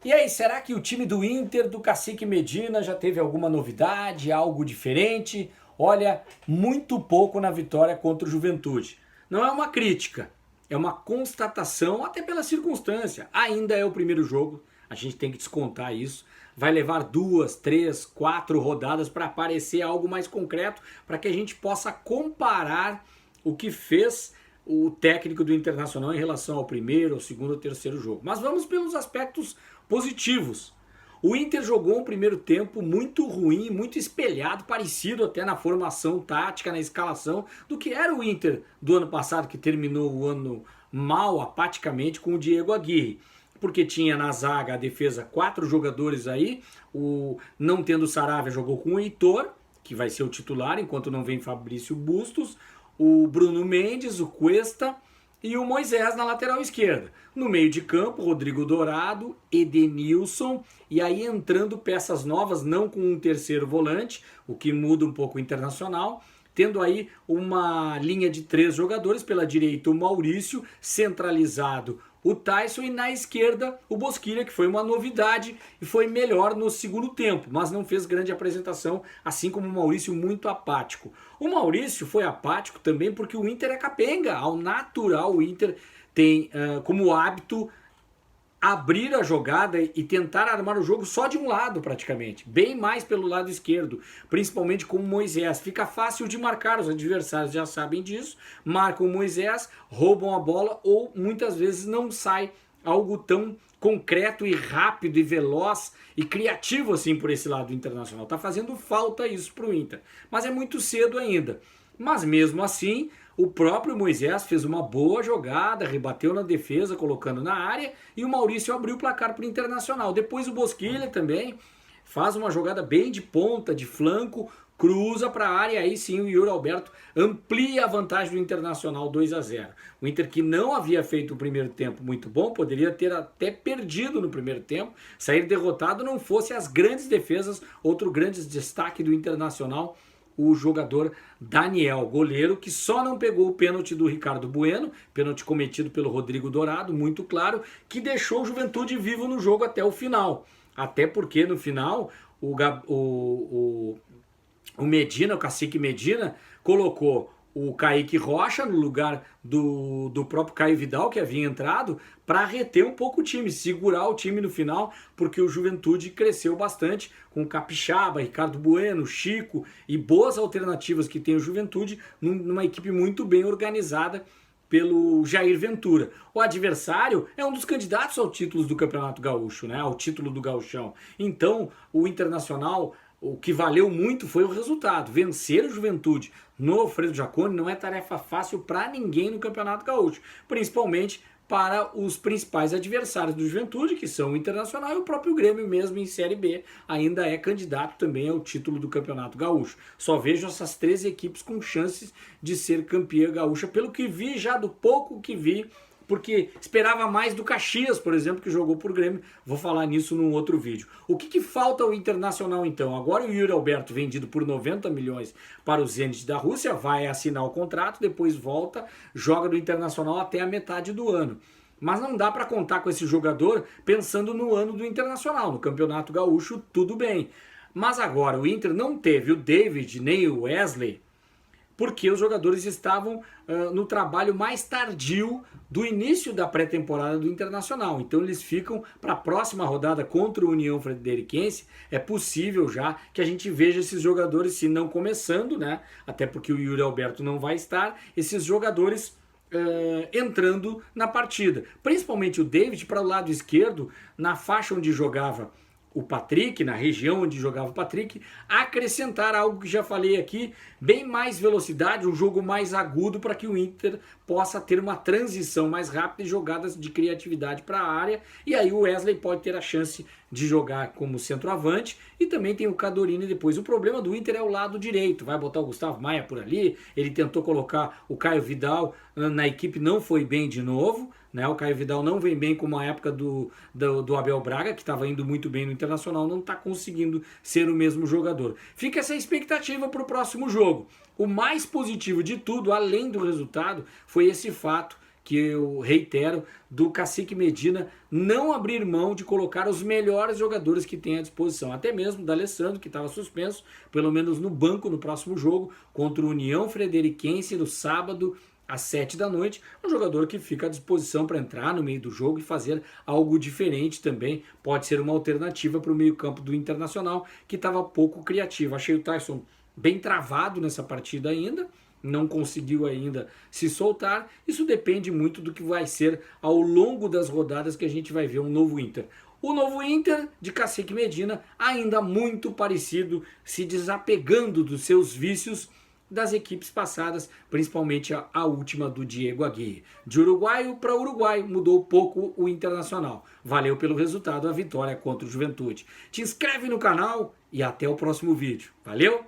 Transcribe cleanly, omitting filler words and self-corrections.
E aí, será que o time do Inter, do Cacique Medina, já teve alguma novidade, algo diferente? Olha, muito pouco na vitória contra o Juventude. Não é uma crítica, é uma constatação, até pela circunstância. Ainda é o primeiro jogo, a gente tem que descontar isso. Vai levar 2, 3, 4 rodadas para aparecer algo mais concreto, para que a gente possa comparar o que fez o técnico do Internacional em relação ao primeiro, ao segundo, ao terceiro jogo. Mas vamos pelos aspectos positivos. O Inter jogou um primeiro tempo muito ruim, muito espelhado, parecido até na formação tática, na escalação, do que era o Inter do ano passado, que terminou o ano mal, apaticamente, com o Diego Aguirre. Porque tinha na zaga, a defesa, 4 jogadores aí, não tendo o Saravia, jogou com o Heitor, que vai ser o titular, enquanto não vem Fabrício Bustos, o Bruno Mendes, o Cuesta e o Moisés na lateral esquerda. No meio de campo, Rodrigo Dourado, Edenilson, e aí entrando peças novas, não com um terceiro volante, o que muda um pouco o Internacional, tendo aí uma linha de 3 jogadores, pela direita o Maurício, centralizado o Tyson, e na esquerda o Bosquilha, que foi uma novidade e foi melhor no segundo tempo, mas não fez grande apresentação, assim como o Maurício, muito apático. O Maurício foi apático também porque o Inter é capenga, ao natural o Inter tem como hábito abrir a jogada e tentar armar o jogo só de um lado praticamente, bem mais pelo lado esquerdo, principalmente com o Moisés. Fica fácil de marcar, os adversários já sabem disso, marcam o Moisés, roubam a bola ou muitas vezes não sai algo tão concreto e rápido e veloz e criativo assim por esse lado internacional. Tá fazendo falta isso pro Inter, mas é muito cedo ainda. Mas mesmo assim, o próprio Moisés fez uma boa jogada, rebateu na defesa, colocando na área, e o Maurício abriu o placar para o Internacional. Depois o Bosquilha também faz uma jogada bem de ponta, de flanco, cruza para a área, aí sim o Yuri Alberto amplia a vantagem do Internacional 2-0. O Inter, que não havia feito o primeiro tempo muito bom, poderia ter até perdido no primeiro tempo, sair derrotado, não fosse as grandes defesas. Outro grande destaque do Internacional, o jogador Daniel, goleiro, que só não pegou o pênalti do Ricardo Bueno, pênalti cometido pelo Rodrigo Dourado, muito claro, que deixou o Juventude vivo no jogo até o final. Até porque no final o Medina, o Cacique Medina, colocou o Kaique Rocha no lugar do próprio Caio Vidal, que havia entrado, para reter um pouco o time, segurar o time no final, porque o Juventude cresceu bastante com Capixaba, Ricardo Bueno, Chico e boas alternativas que tem o Juventude numa equipe muito bem organizada pelo Jair Ventura. O adversário é um dos candidatos ao título do Campeonato Gaúcho, né? Ao título do Gauchão. Então, o Internacional, o que valeu muito foi o resultado. Vencer o Juventude no Alfredo Jaconi não é tarefa fácil para ninguém no Campeonato Gaúcho, principalmente para os principais adversários do Juventude, que são o Internacional, e o próprio Grêmio mesmo em Série B ainda é candidato também ao título do Campeonato Gaúcho. Só vejo essas 13 equipes com chances de ser campeã gaúcha, pelo que vi, já do pouco que vi, porque esperava mais do Caxias, por exemplo, que jogou por Grêmio. Vou falar nisso num outro vídeo. O que falta ao Internacional então? Agora o Yuri Alberto, vendido por 90 milhões para o Zenit da Rússia, vai assinar o contrato, depois volta, joga no Internacional até a metade do ano. Mas não dá para contar com esse jogador pensando no ano do Internacional. No Campeonato Gaúcho, tudo bem. Mas agora o Inter não teve o David nem o Wesley, porque os jogadores estavam no trabalho mais tardio do início da pré-temporada do Internacional. Então eles ficam para a próxima rodada contra o União Frederiquense. É possível já que a gente veja esses jogadores, se não começando, né? Até porque o Yuri Alberto não vai estar, esses jogadores entrando na partida. Principalmente o David para o lado esquerdo, na faixa onde jogava o Patrick, na região onde jogava o Patrick, acrescentar algo que já falei aqui, bem mais velocidade, um jogo mais agudo para que o Inter possa ter uma transição mais rápida e jogadas de criatividade para a área, e aí o Wesley pode ter a chance de jogar como centroavante, e também tem o Cadorini depois. O problema do Inter é o lado direito, vai botar o Gustavo Maia por ali, ele tentou colocar o Caio Vidal na equipe, não foi bem de novo, né? O Caio Vidal não vem bem como a época do Abel Braga, que estava indo muito bem no Internacional, não está conseguindo ser o mesmo jogador. Fica essa expectativa para o próximo jogo. O mais positivo de tudo, além do resultado, foi esse fato que eu reitero, do Cacique Medina não abrir mão de colocar os melhores jogadores que tem à disposição, até mesmo da Alessandro, que estava suspenso, pelo menos no banco no próximo jogo, contra o União Frederiquense no sábado, às 7 da noite, um jogador que fica à disposição para entrar no meio do jogo e fazer algo diferente também, pode ser uma alternativa para o meio-campo do Internacional, que estava pouco criativo. Achei o Tyson bem travado nessa partida ainda, não conseguiu ainda se soltar. Isso depende muito do que vai ser ao longo das rodadas que a gente vai ver um novo Inter. O novo Inter de Cacique Medina ainda muito parecido, se desapegando dos seus vícios das equipes passadas, principalmente a última do Diego Aguirre. De uruguaio para uruguaio, mudou pouco o Internacional. Valeu pelo resultado, a vitória contra o Juventude. Te inscreve no canal e até o próximo vídeo. Valeu!